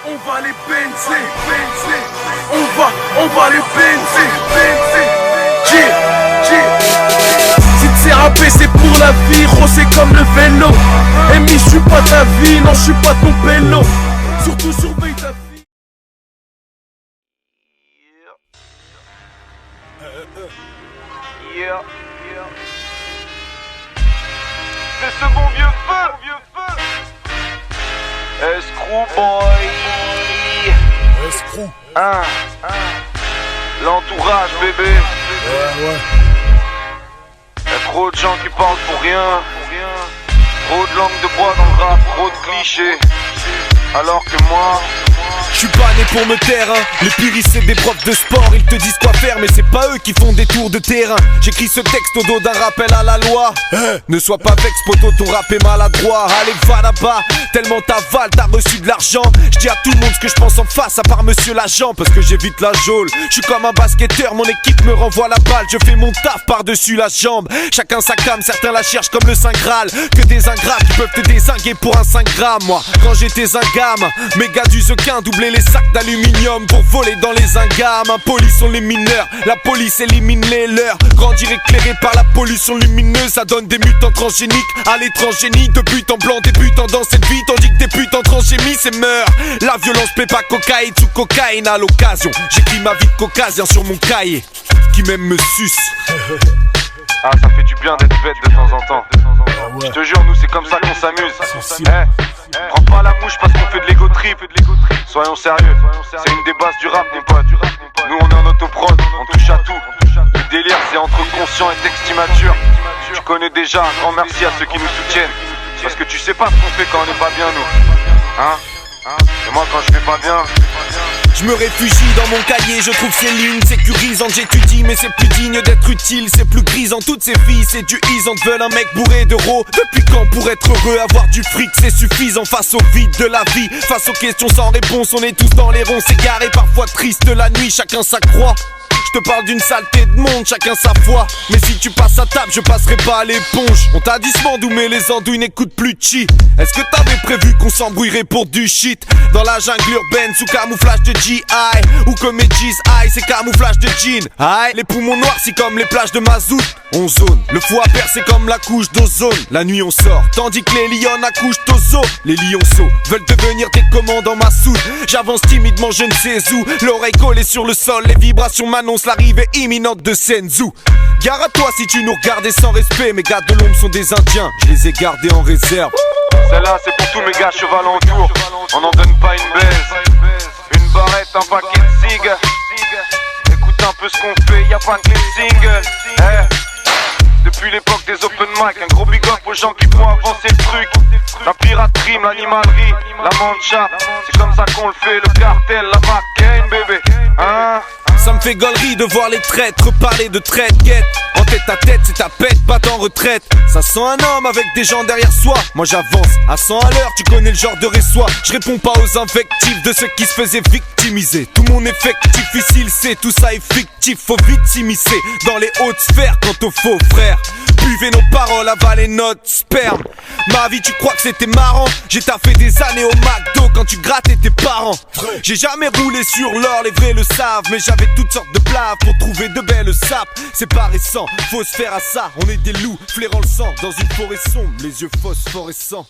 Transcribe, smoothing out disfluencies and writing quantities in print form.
On va les benzer, on va les benzer. Si tu sais rapper c'est pour la vie, gros c'est comme le vélo. Emi je suis pas ta vie, non je suis pas ton pélo. Surtout surveille ta vie. C'est ce bon vieux feu. Escrew boy. Escrew. L'entourage bébé. Ouais. Y'a trop de gens qui parlent pour rien. Trop de langue de bois dans le rap, trop de clichés. Alors que moi, je suis pas né pour me taire, hein. Les puristes c'est des profs de sport, ils te disent quoi faire mais c'est pas eux qui font des tours de terrain. J'écris ce texte au dos d'un rappel à la loi. Ne sois pas vexe poto, ton rap est maladroit. Allez va là-bas, tellement t'avales, t'as reçu de l'argent. Je dis à tout le monde ce que je pense en face, à part monsieur l'agent, parce que j'évite la geôle. Je suis comme un basketteur, mon équipe me renvoie la balle. Je fais mon taf par-dessus la jambe. Chacun sa cam, certains la cherchent comme le Saint Graal. Que des ingrats qui peuvent te dézinguer pour un 5 grammes. Moi, quand j'étais un gamin, mes gars du Zequin doublaient les sacs d'aluminium pour voler dans les ingames. Impolis sont les mineurs, la police élimine les leurs. Grandir éclairé par la pollution lumineuse, ça donne des mutants transgéniques. À l'étranger, ni de but en blanc, débutant dans cette vie, tandis que des putes en transgénie, c'est meurt. La violence plaît pas cocaïne sous cocaïne à l'occasion. J'écris ma vie de caucasien sur mon cahier, qui même me suce. Ah ça fait du bien d'être bête de temps en temps. Je te jure nous c'est comme ça qu'on s'amuse. Prends pas la mouche parce qu'on fait de l'ego trip. Soyons sérieux, c'est une des bases du rap mon pote. Nous on est en autoprod, on touche à tout. Le délire c'est entre conscient et texte immature. Tu connais déjà, un grand merci à ceux qui nous soutiennent. Parce que tu sais pas ce qu'on fait quand on est pas bien nous. Et moi quand je vais pas bien, je me réfugie dans mon cahier, je trouve ces lignes sécurisantes, j'étudie mais c'est plus digne d'être utile, c'est plus grisant. Toutes ces filles séduisantes veulent un mec bourré d'euros. Depuis quand pour être heureux avoir du fric c'est suffisant? Face au vide de la vie, face aux questions sans réponse, on est tous dans les ronds, c'est carré, parfois triste la nuit, chacun sa croix. Je te parle d'une saleté de monde, chacun sa foi. Mais si tu passes à table, je passerai pas à l'éponge. On t'a dit ce mandou mais les andouilles n'écoutent plus de chi. Est-ce que t'avais prévu qu'on s'embrouillerait pour du shit? Dans la jungle urbaine sous camouflage de GI, ou comme G's High, c'est camouflage de jean. Les poumons noircis comme les plages de mazout. On zone, le foie percé comme la couche d'ozone. La nuit on sort, tandis que les lions accouchent aux os. Les lionceaux veulent devenir des commandants Massoud. J'avance timidement, je ne sais où. L'oreille collée sur le sol, les vibrations m'annoncent l'arrivée imminente de Senzu. Gare à toi si tu nous regardais sans respect. Mes gars de l'ombre sont des indiens, je les ai gardés en réserve. Celle-là c'est pour tous mes gars cheval en tour. On n'en donne pas une baise. Une barrette, un paquet de cig. Écoute un peu ce qu'on fait, y'a pas que les singles. Depuis l'époque des open mic, un gros big up aux gens qui font avancer le truc. La piraterie, l'animalerie, la mancha, c'est comme ça qu'on le fait, le cartel, la McCain, bébé. Ça me fait gaulerie de voir les traîtres parler de traite guette. En tête à tête, c'est ta pète, pas en retraite. Ça sent un homme avec des gens derrière soi. Moi j'avance à 100 à l'heure, tu connais le genre de réçoit. Je réponds pas aux invectives de ceux qui se faisaient victimiser. Tout mon effectif ici, il sait, tout ça est fictif. Faut vite s'immiscer dans les hautes sphères quant aux faux frères. Buvez nos paroles, avalez notre sperme. Ma vie, tu crois que c'était marrant? J'ai taffé des années au McDo quand tu grattais tes parents. J'ai jamais roulé sur l'or, les vrais le savent. Mais j'avais toutes sortes de blagues pour trouver de belles sapes. C'est pas récent, faut se faire à ça. On est des loups, flairant le sang dans une forêt sombre, les yeux phosphorescents.